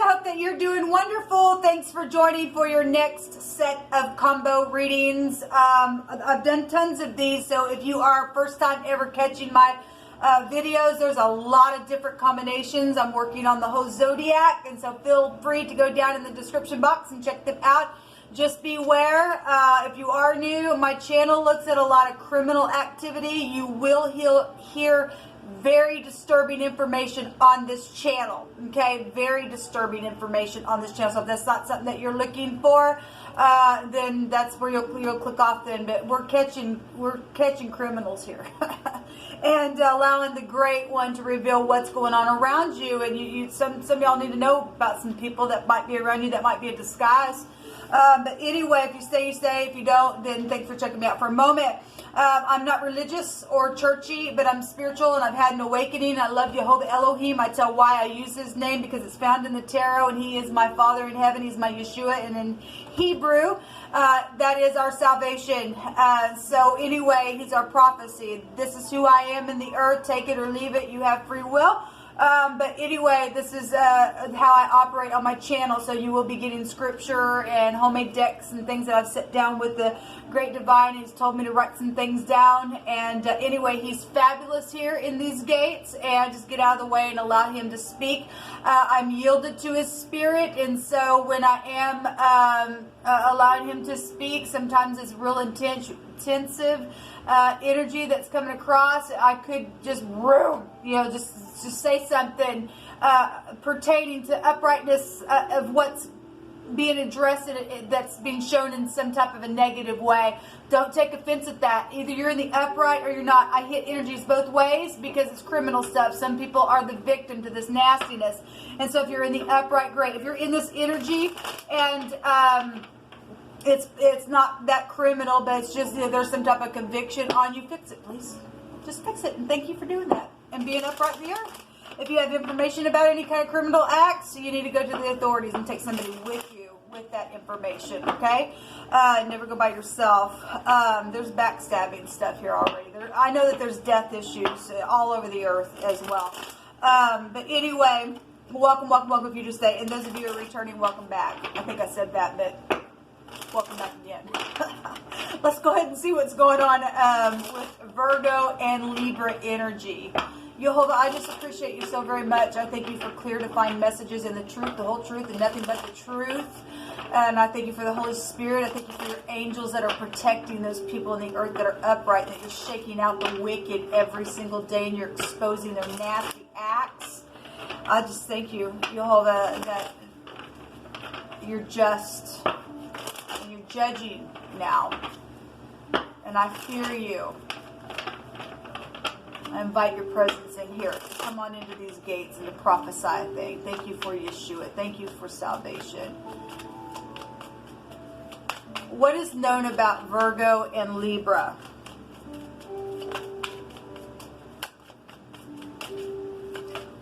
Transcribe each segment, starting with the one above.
I hope that you're doing wonderful. Thanks for joining for your next set of combo readings. I've done tons of these, so if you are first time ever catching my videos, there's a lot of different combinations. I'm working on the whole zodiac, and so feel free to go down in the description box and check them out. Just beware, if you are new, my channel looks at a lot of criminal activity. You will hear very disturbing information on this channel, okay? Very disturbing information on this channel. So if that's not something that you're looking for, then that's where you'll click off then. But we're catching criminals here. And allowing the Great One to reveal what's going on around you. And some of y'all need to know about some people that might be around you that might be a disguise. But anyway, if you stay, you stay. If you don't, then thanks for checking me out for a moment. I'm not religious or churchy, but I'm spiritual, and I've had an awakening. I love Jehovah Elohim. I tell why I use his name, because it's found in the tarot, and he is my Father in heaven. He's my Yeshua, and in Hebrew, that is our salvation. So anyway, he's our prophecy. This is who I am in the earth. Take it or leave it. You have free will. But anyway, this is how I operate on my channel. So you will be getting scripture and homemade decks and things that I've set down with the Great Divine. He's told me to write some things down. And anyway, he's fabulous here in these gates. And just get out of the way and allow him to speak. I'm yielded to his spirit. And so when I am allowing him to speak, sometimes it's real intensive energy that's coming across. I could just just say something pertaining to uprightness of what's being addressed that's being shown in some type of a negative way. Don't take offense at that. Either you're in the upright or you're not. I hit energies both ways because it's criminal stuff. Some people are the victim to this nastiness. And so if you're in the upright, great. If you're in this energy and it's not that criminal, but it's just there's some type of conviction on you, fix it, please. Just fix it, and thank you for doing that and being upright in the earth. If you have information about any kind of criminal acts, you need to go to the authorities and take somebody with you with that information, okay? Never go by yourself. There's backstabbing stuff here already. I know that there's death issues all over the earth as well. But anyway, welcome if you just stay. And those of you who are returning, welcome back. I think I said that, but welcome back again. Let's go ahead and see what's going on with Virgo and Libra energy. Jehovah, I just appreciate you so very much. I thank you for clear, defined messages and the truth, the whole truth, and nothing but the truth. And I thank you for the Holy Spirit. I thank you for your angels that are protecting those people in the earth that are upright, that you're shaking out the wicked every single day, and you're exposing their nasty acts. I just thank you, Jehovah, that you're just, and you're judging now. And I fear you. I invite your presence in here. Come on into these gates and to prophesy a thing. Thank you for Yeshua. Thank you for salvation. What is known about Virgo and Libra?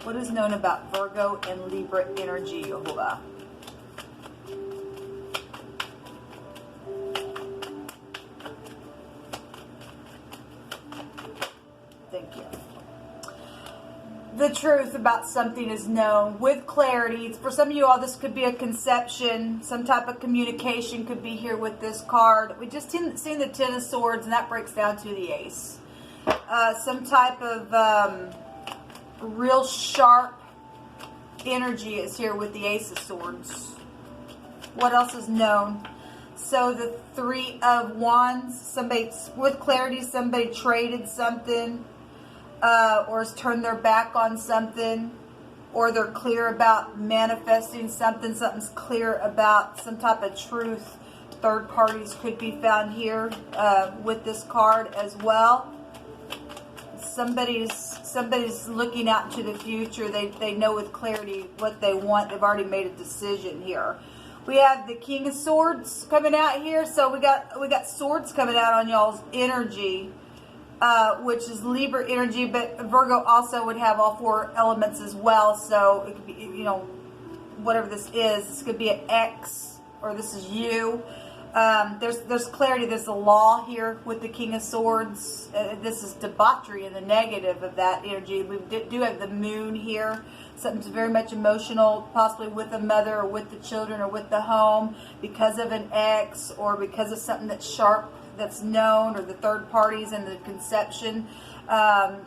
What is known about Virgo and Libra energy, Jehovah? Thank you. The truth about something is known with clarity. For some of you all, this could be a conception. Some type of communication could be here with this card. We just seen the Ten of Swords, and that breaks down to the Ace. Some type of real sharp energy is here with the Ace of Swords. What else is known? So the Three of Wands. Somebody, with clarity, somebody traded something. Or has turned their back on something, or they're clear about manifesting something. Something's clear about some type of truth. Third parties could be found here with this card as well. Somebody's looking out to the future. They know with clarity what they want. They've already made a decision here. We have the King of Swords coming out here. So we got swords coming out on y'all's energy. Which is Libra energy, but Virgo also would have all four elements as well. So it could be, whatever this could be an X, or this is you. There's clarity. There's a law here with the King of Swords. This is debauchery in the negative of that energy. We do have the Moon here. Something's very much emotional, possibly with a mother or with the children or with the home, because of an ex or because of something that's sharp, that's known, or the third parties in the conception.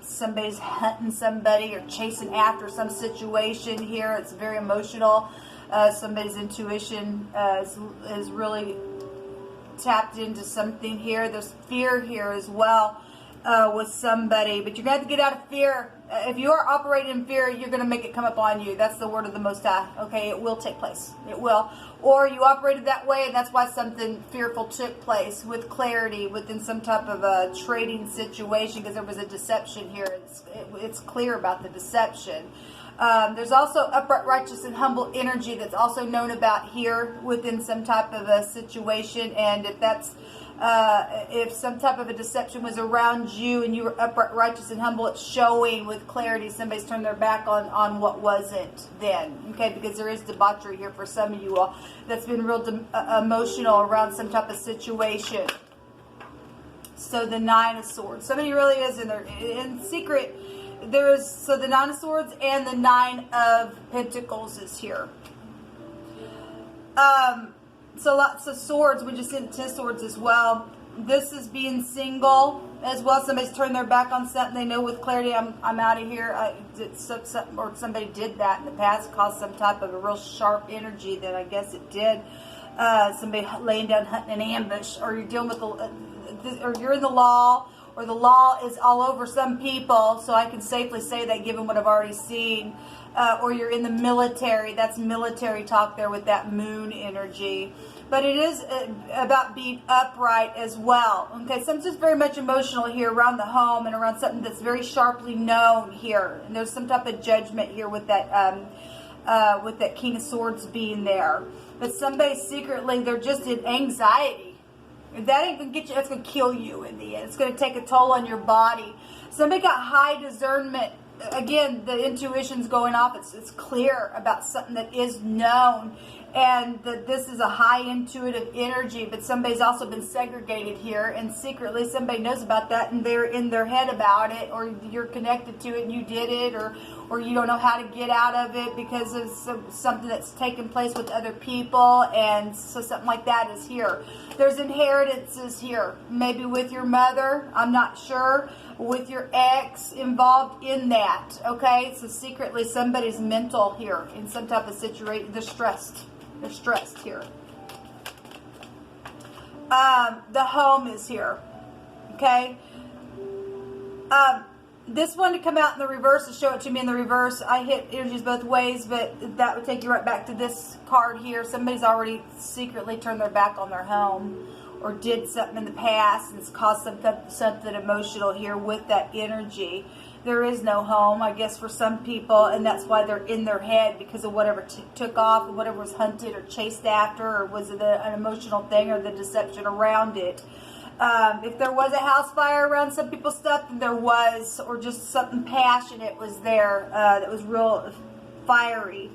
Somebody's hunting somebody or chasing after some situation here. It's very emotional. Somebody's intuition is really tapped into something here. There's fear here as well with somebody, but you're going to have to get out of fear. If you are operating in fear, you're going to make it come up on you. That's the word of the Most High. Okay, it will take place. It will. Or you operated that way, and that's why something fearful took place with clarity within some type of a trading situation, because there was a deception here. It's clear about the deception. There's also upright, righteous, and humble energy that's also known about here within some type of a situation. And if that's if some type of a deception was around you and you were upright, righteous, and humble, it's showing with clarity. Somebody's turned their back on what wasn't then. Okay, because there is debauchery here for some of you all. That's been real emotional around some type of situation. So the Nine of Swords. Somebody really is in secret. So the Nine of Swords and the Nine of Pentacles is here. So lots of swords. We just did 10 swords as well. This is being single as well. Somebody's turned their back on something. They know with clarity, I'm out of here. Or somebody did that in the past, caused some type of a real sharp energy that I guess it did. Somebody laying down hunting an ambush, or you're dealing with or you're in the law, or the law is all over some people. So I can safely say that, given what I've already seen. Or you're in the military. That's military talk there with that moon energy. But it is about being upright as well. Okay, something's just very much emotional here around the home and around something that's very sharply known here. And there's some type of judgment here with that King of Swords being there. But somebody secretly, they're just in anxiety. If that ain't going to get you, that's going to kill you in the end. It's going to take a toll on your body. Somebody got high discernment. Again, the intuition's going off. It's clear about something that is known, and that this is a high intuitive energy. But somebody's also been segregated here, and secretly somebody knows about that, and they're in their head about it, or you're connected to it and you did it, or you don't know how to get out of it because of something that's taken place with other people, and so something like that is here. There's inheritances here, maybe with your mother, I'm not sure, with your ex involved in that, okay? So secretly somebody's mental here in some type of situation. They're stressed. They're stressed here. The home is here, okay? This one to come out in the reverse, to show it to me in the reverse. I hit energies both ways, but that would take you right back to this card here. Somebody's already secretly turned their back on their home, or did something in the past, and it's caused something emotional here with that energy. There is no home, I guess, for some people, and that's why they're in their head, because of whatever took off, whatever was hunted or chased after, or was it an emotional thing, or the deception around it. If there was a house fire around some people's stuff, then there was, or just something passionate was there that was real fiery.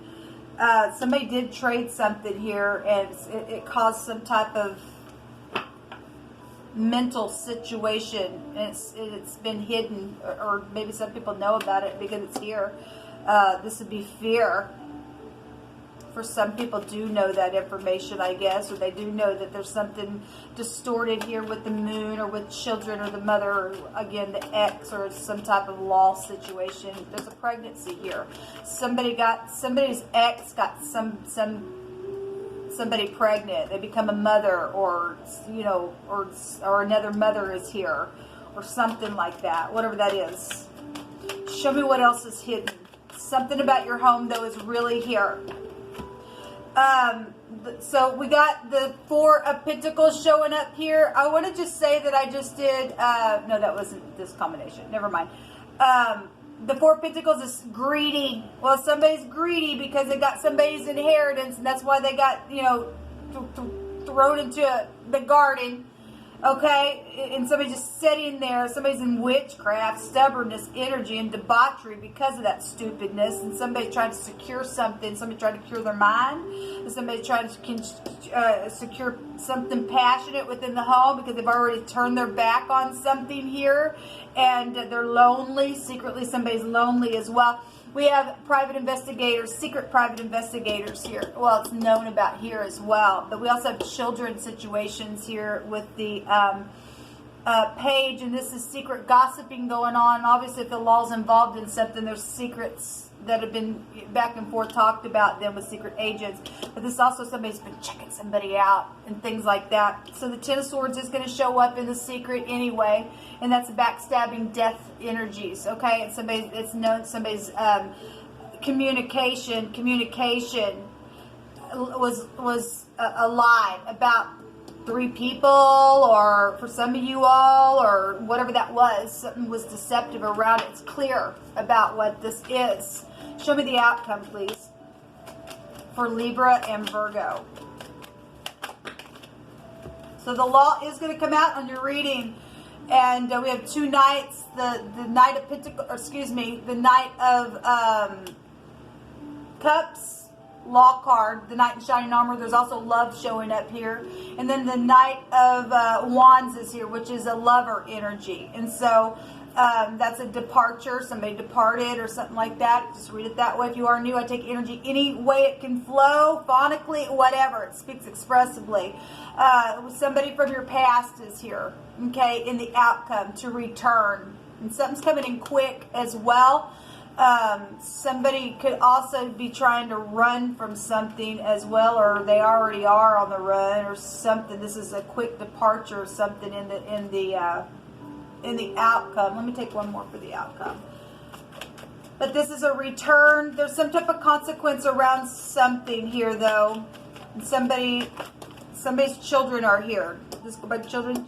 Somebody did trade something here, and it caused some type of mental situation, and it's been hidden, or maybe some people know about it because it's here. This would be fear. For some people do know that information, I guess, or they do know that there's something distorted here with the moon, or with children, or the mother, or again the ex, or some type of law situation. There's a pregnancy here. Somebody's ex got somebody pregnant. They become a mother, or or another mother is here, or something like that. Whatever that is. Show me what else is hidden. Something about your home though is really here. So we got the Four of Pentacles showing up here. I want to just say that I just did, no, that wasn't this combination. Never mind. The Four of Pentacles is greedy. Well, somebody's greedy because they got somebody's inheritance, and that's why they got, thrown into the garden. Okay, and somebody's just sitting there. Somebody's in witchcraft, stubbornness, energy, and debauchery because of that stupidness. And somebody's trying to secure something. Somebody trying to cure their mind. And somebody's trying to secure something passionate within the home because they've already turned their back on something here. And they're lonely. Secretly, somebody's lonely as well. We have private investigators, secret private investigators here. Well, it's known about here as well. But we also have children situations here with the page, and this is secret gossiping going on. Obviously, if the law's involved in something, there's secrets that have been back and forth talked about them with secret agents. But this is also somebody's been checking somebody out and things like that. So the Ten of Swords is going to show up in the secret anyway, and that's backstabbing, death energies. Okay, and somebody, it's known somebody's communication was a lie about 3 people, or for some of you all, or whatever that was. Something was deceptive around it. It's clear about what this is. Show me the outcome, please, for Libra and Virgo. So the law is going to come out on your reading, and we have 2 knights. The Knight of Pentacles, or excuse me, the Knight of Cups, Law card, the Knight in Shining Armor. There's also love showing up here, and then the Knight of Wands is here, which is a lover energy. And so that's a departure. Somebody departed or something like that. Just read it that way. If you are new, I take energy any way it can flow, phonically, whatever. It speaks expressively. Somebody from your past is here, okay, in the outcome to return. And something's coming in quick as well. Somebody could also be trying to run from something as well, or they already are on the run or something. This is a quick departure or something in the outcome. Let me take one more for the outcome. But this is a return. There's some type of consequence around something here, though. And somebody's children are here. This by children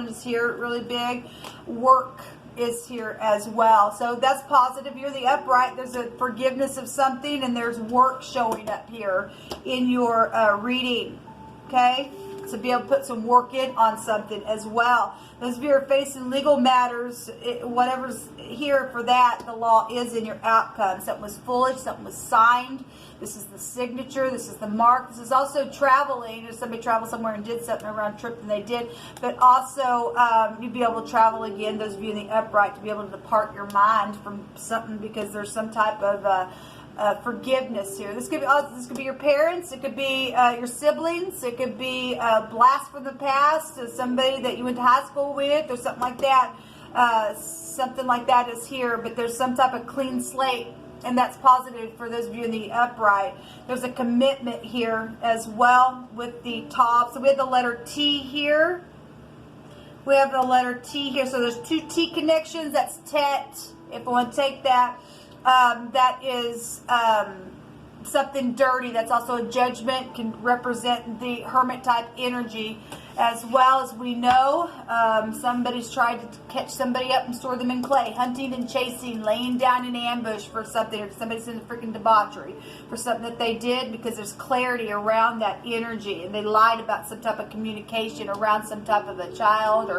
is here really big. Work is here as well. So that's positive. You're the upright. There's a forgiveness of something, and there's work showing up here in your reading. Okay? So be able to put some work in on something as well. Those of you who are facing legal matters, whatever's here for that, the law is in your outcome. Something was foolish, something was signed. This is the signature, this is the mark. This is also traveling. If somebody traveled somewhere and did something around trip, and they did. But also, you'd be able to travel again, those of you in the upright, to be able to depart your mind from something because there's some type of forgiveness here. This could be your parents. It could be your siblings. It could be a blast from the past, somebody that you went to high school with, or something like that. Something like that is here, but there's some type of clean slate, and that's positive for those of you in the upright. There's a commitment here as well with the top. So we have the letter T here. We have the letter T here. So there's 2 T connections. That's Tet, if I want to take that. That is something dirty. That's also a judgment, can represent the hermit type energy. As well as we know, somebody's tried to catch somebody up and store them in clay, hunting and chasing, laying down an ambush for something, or somebody's in freaking debauchery for something that they did, because there's clarity around that energy, and they lied about some type of communication around some type of a child,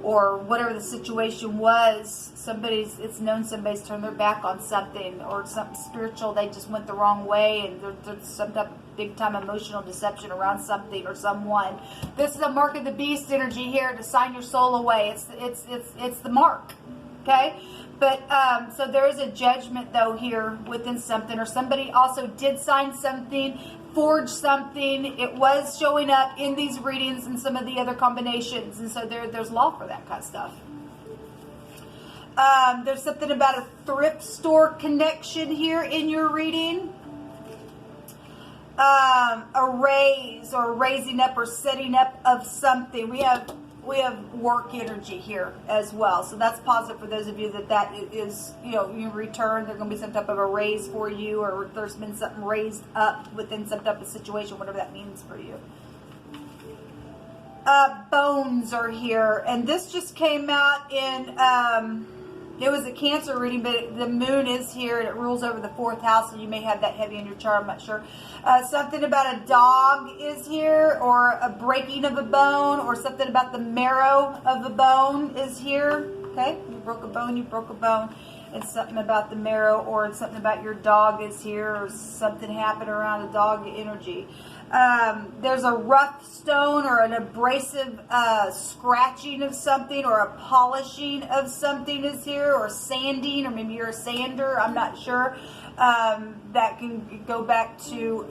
or whatever the situation was. It's known somebody's turned their back on something, or something spiritual. They just went the wrong way, and there's some type of big time emotional deception around something or someone. This is a mark of the beast energy here, to sign your soul away. It's the mark, okay? But so there is a judgment though here within something, or somebody also did sign something, forge something. It was showing up in these readings and some of the other combinations, and so there's law for that kind of stuff. There's something about a thrift store connection here in your reading. A raise, or raising up, or setting up of something. We have work energy here as well, so that's positive for those of you that is, you return. There's going to be some type of a raise for you, or there's been something raised up within some type of situation, whatever that means for you. Bones are here, and this just came out in it was a Cancer reading, but the moon is here, and it rules over the 4th house, so you may have that heavy in your chart, I'm not sure. Something about a dog is here, or a breaking of a bone, or something about the marrow of a bone is here. Okay, you broke a bone, It's something about the marrow, or it's something about your dog is here, or something happened around a dog energy. There's a rough stone or an abrasive scratching of something, or a polishing of something is here, or sanding, or maybe you're a sander, I'm not sure. That can go back to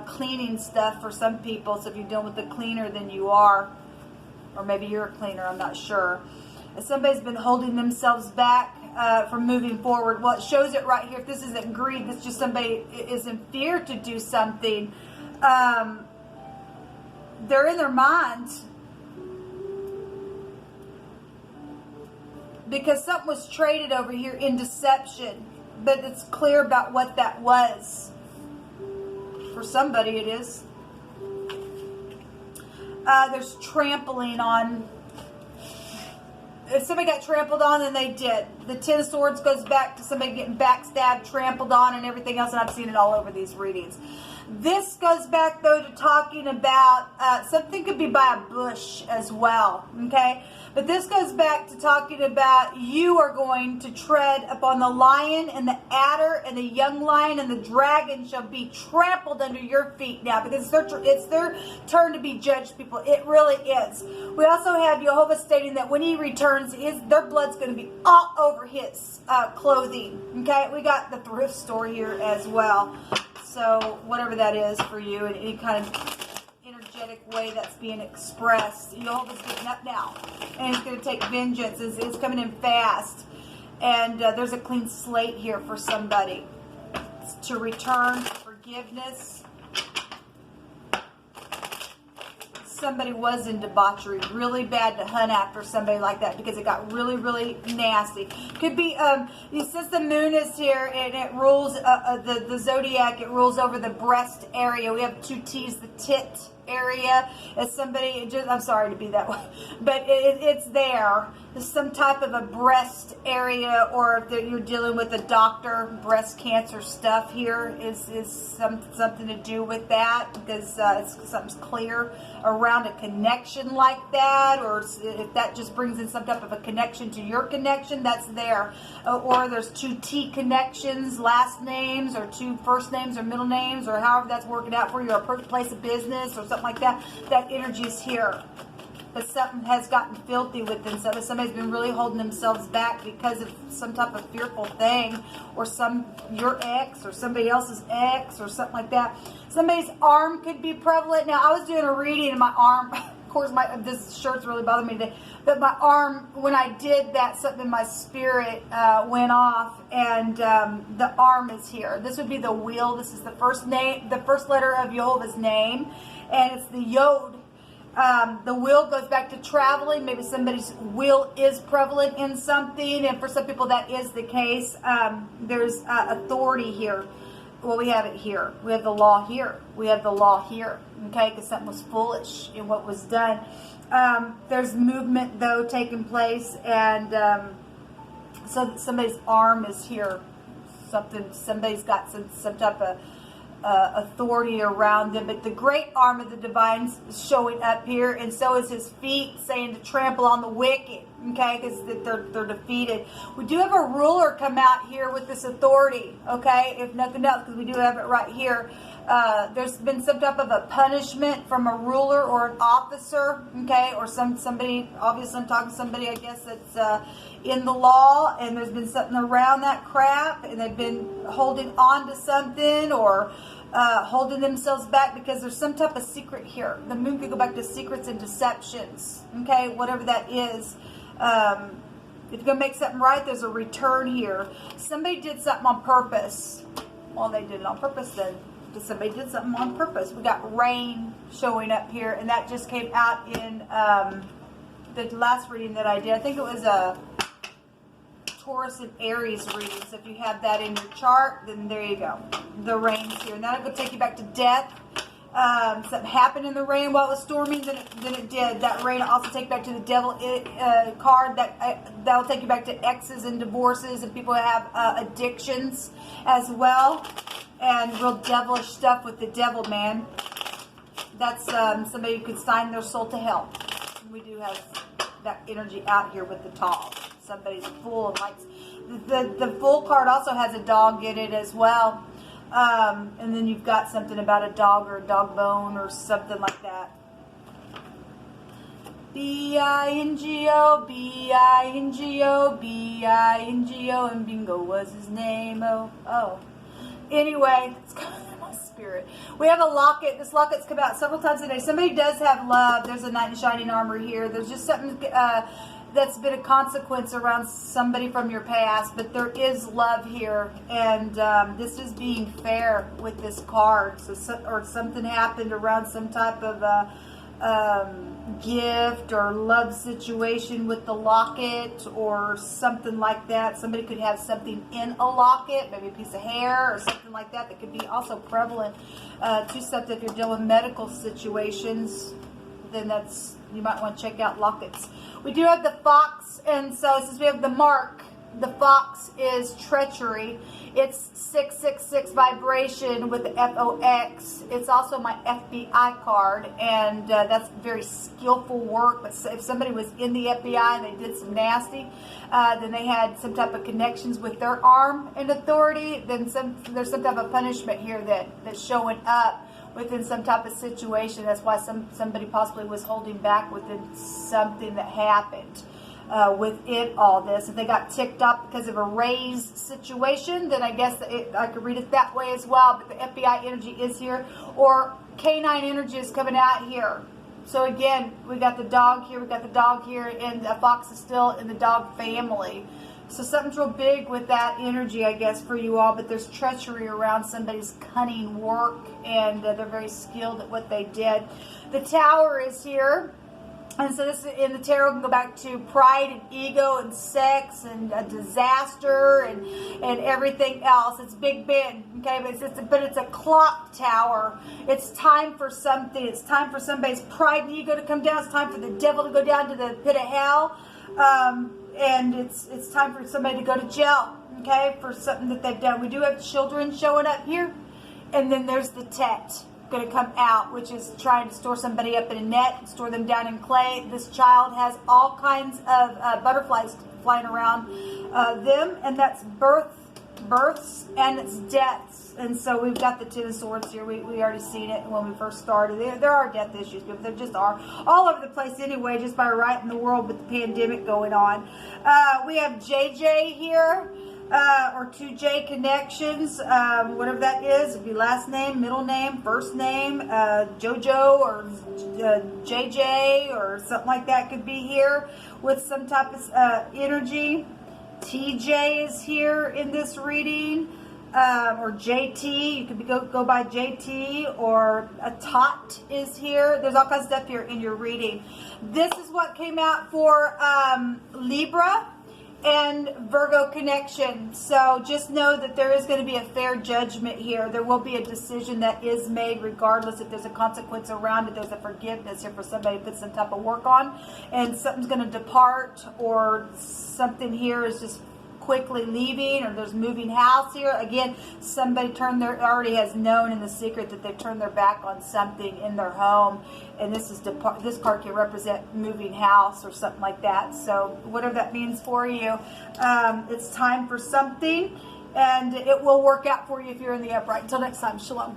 cleaning stuff for some people. So if you're dealing with a cleaner, then you are, or maybe you're a cleaner, I'm not sure. If somebody's been holding themselves back from moving forward, well, it shows it right here. If this isn't greed, this is just somebody is in fear to do something. They're in their mind because something was traded over here in deception, but it's clear about what that was. For somebody it is. There's trampling on. If somebody got trampled on, then they did. The Ten of Swords goes back to somebody getting backstabbed, trampled on, and everything else, and I've seen it all over these readings. This goes back, though, to talking about something could be by a bush as well, okay? But this goes back to talking about you are going to tread upon the lion and the adder and the young lion and the dragon shall be trampled under your feet now, because it's their turn to be judged, people. It really is. We also have Jehovah stating that when he returns, their blood's going to be all over his clothing, okay? We got the thrift store here as well. So whatever that is for you, in any kind of energetic way that's being expressed, Jehovah's getting up now, and it's going to take vengeance. It's coming in fast, and there's a clean slate here for somebody. It's to return, forgiveness. Somebody was in debauchery, really bad to hunt after somebody like that because it got really, really nasty. Could be, since the moon is here and it rules the zodiac, it rules over the breast area. We have two T's, the tit area. As somebody, I'm sorry to be that way, but it's there. There's some type of a breast area, or if you're dealing with a doctor, breast cancer stuff here is something to do with that, because something's clear around a connection like that, or if that just brings in some type of a connection to your connection, that's there. Or there's two T connections, last names, or two first names or middle names, or however that's working out for you, or a place of business or something like that. That energy is here. But something has gotten filthy with them. Somebody's been really holding themselves back because of some type of fearful thing, or your ex or somebody else's ex or something like that. Somebody's arm could be prevalent. Now, I was doing a reading and my arm, of course, this shirt's really bothering me today, but my arm, when I did that, something in my spirit went off, and the arm is here. This would be the wheel. This is the first name, the first letter of Jehovah's name, and it's the Yod. The wheel goes back to traveling. Maybe somebody's will is prevalent in something, and for some people that is the case. There's authority here. Well, we have it here. We have the law here. We have the law here, okay, because something was foolish in what was done. There's movement, though, taking place, and so somebody's arm is here. Somebody's got some type of authority around them, but the great arm of the divine's showing up here, and so is his feet, saying to trample on the wicked, okay, because they're defeated. We do have a ruler come out here with this authority, okay, if nothing else, because we do have it right here. There's been some type of a punishment from a ruler or an officer, okay, or somebody, obviously I'm talking to somebody, I guess, that's in the law, and there's been something around that crap, and they've been holding on to something, or holding themselves back because there's some type of secret here. The moon could go back to secrets and deceptions, okay, whatever that is. If you're going to make something right, there's a return here. Somebody did something on purpose. Well, they did it on purpose then. Somebody did something on purpose. We got rain showing up here, and that just came out in the last reading that I did. I think it was a Taurus and Aries reading. So if you have that in your chart, then there you go. The rain's here. And that'll go take you back to death. Something happened in the rain while it was storming, then it did. That rain will also take you back to the devil card. That'll take you back to exes and divorces, and people who have addictions as well. And real devilish stuff with the devil, man. That's somebody who could sign their soul to hell. We do have that energy out here with the tall. Somebody's full of lights. the full card also has a dog in it as well. And then you've got something about a dog or a dog bone or something like that. B-I-N-G-O, B-I-N-G-O, B-I-N-G-O, and bingo was his name. Oh. Anyway, it's kind of my spirit. We have a locket. This locket's come out several times a day. Somebody does have love. There's a knight in shining armor here. There's just something that's been a consequence around somebody from your past, but there is love here, and this is being fair with this card. Or something happened around some type of gift or love situation with the locket or something like that. Somebody could have something in a locket, maybe a piece of hair or something like that could be also prevalent to something. If you're dealing with medical situations, then you might want to check out lockets. We do have the fox, and so since we have the mark, the fox is treachery. It's 666 vibration with the FOX. It's also my FBI card, and that's very skillful work. But if somebody was in the FBI and they did some nasty, then they had some type of connections with their arm and authority, then there's some type of punishment here that's showing up within some type of situation. That's why somebody possibly was holding back within something that happened within all this. If they got ticked off because of a raise situation, then I guess I could read it that way as well. But the FBI energy is here, or canine energy is coming out here. So again, we got the dog here, and the fox is still in the dog family. So something's real big with that energy, I guess, for you all. But there's treachery around somebody's cunning work, and they're very skilled at what they did. The Tower is here. And so this in the tarot can go back to pride and ego and sex and a disaster and everything else. It's Big Ben, okay? But it's a clock tower. It's time for something. It's time for somebody's pride and ego to come down. It's time for the devil to go down to the pit of hell. And it's time for somebody to go to jail, okay, for something that they've done. We do have children showing up here. And then there's the Tet going to come out, which is trying to store somebody up in a net, store them down in clay. This child has all kinds of butterflies flying around them, and that's births and it's deaths. And so we've got the Ten of Swords here. We already seen it when we first started. There are death issues, but there just are all over the place anyway, just by right in the world with the pandemic going on. We have JJ here. Or 2J connections, whatever that is. It'd be last name, middle name, first name, JoJo or JJ or something like that could be here with some type of energy. TJ is here in this reading, or JT. You could go by JT, or a Tot is here. There's all kinds of stuff here in your reading. This is what came out for Libra and Virgo connection. So just know that there is going to be a fair judgment here. There will be a decision that is made regardless if there's a consequence around it. There's a forgiveness here for somebody to put some type of work on, and something's going to depart, or something here is just quickly leaving, or there's moving house here. Again, somebody already has known in the secret that they've turned their back on something in their home, and this card can represent moving house or something like that. So whatever that means for you, it's time for something, and it will work out for you if you're in the upright. Until next time, shalom.